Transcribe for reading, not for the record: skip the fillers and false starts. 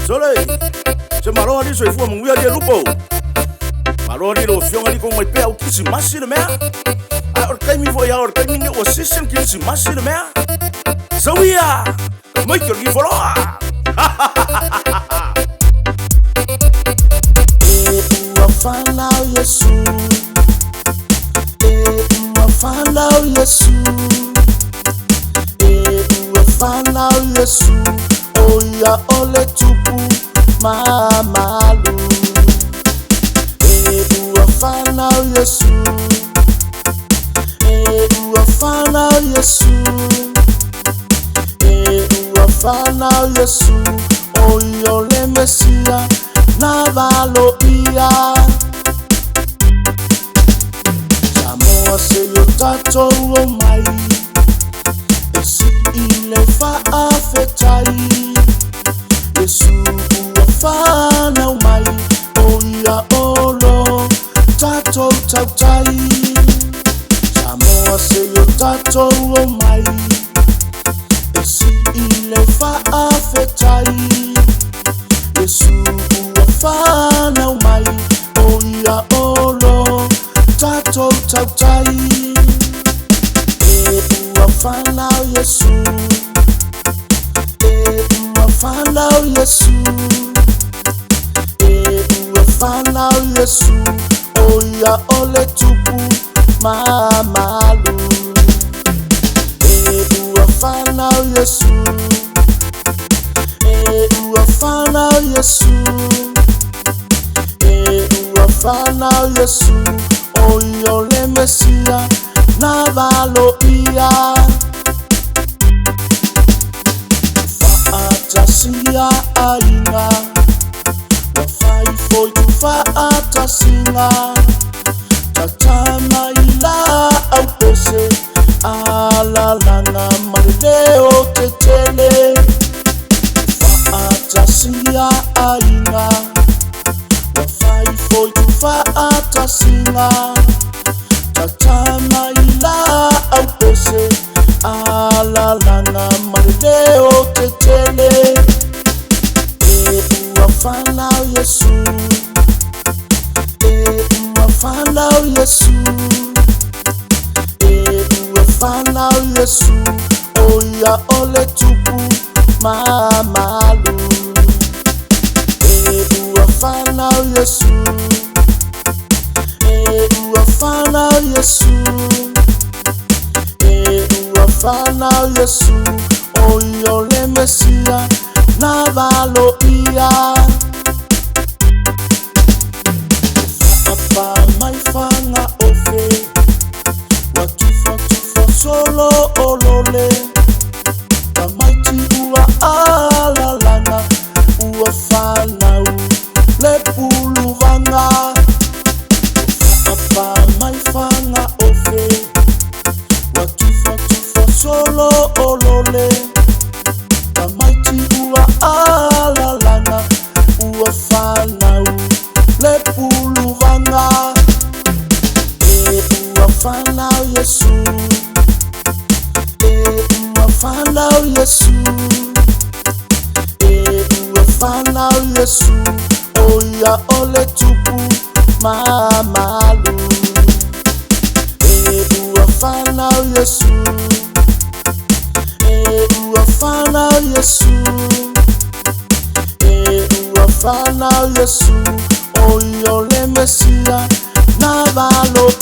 Sole, se maro ali so ifu mungu ali lupo. Maro ali lo fiong ali ko mai pe au kisi masi de mea. A or kai mi vo ya or kai mi o sisen kisi masi de mea. Zawia, mai ke li folo. Wafana Yesu, wafana Yesu, wafana Yesu, oya ole tupu mamalu. Wafana Yesu, wafana Yesu, wafana Yesu, oya ole Mesia na valo iya. Samoa se yo tato o mai, esi ile fa afetai. Yesu wafana o mai, oya olo tato tautai. Samoa se yo tato o mai, esi ile fa afetai. Yesu wafana o mai, oya olo tato tautai. Wafana Yesu, wafana Yesu, wafana Yesu, oya ole tupu mamalu. Wafana Yesu, wafana Yesu, wafana Yesu, oya ole Mesia na valo iya. Faatasia aina, wafai foi tu faatasinga. Tatama ila au pese, alalanga marileo tetele. Faatasia aina, wafai foi tu faatasinga. Tatama ila au pese, alalanga marileo tetele. Wafana Yesu, wafana Yesu, wafana Yesu, oya ole tupu mamalu. Wafana Yesu, wafana Yesu, wafana Yesu, oya ole Mesia na valo iya. Apa mai fanga ofe, watufa tufa solo olole. Kamaiti ua alalanga, ua fana u lepulu vanga. Apa mai fanga ofe, watufa tufa solo olole. Kamaiti ua alalanga, ua fana u lepulu vanga. Wafana Yesu, wafana Yesu, wafana Yesu, oya ole tupu mamalu. Wafana Yesu, wafana Yesu, wafana Yesu, oya ole Mesia na valo.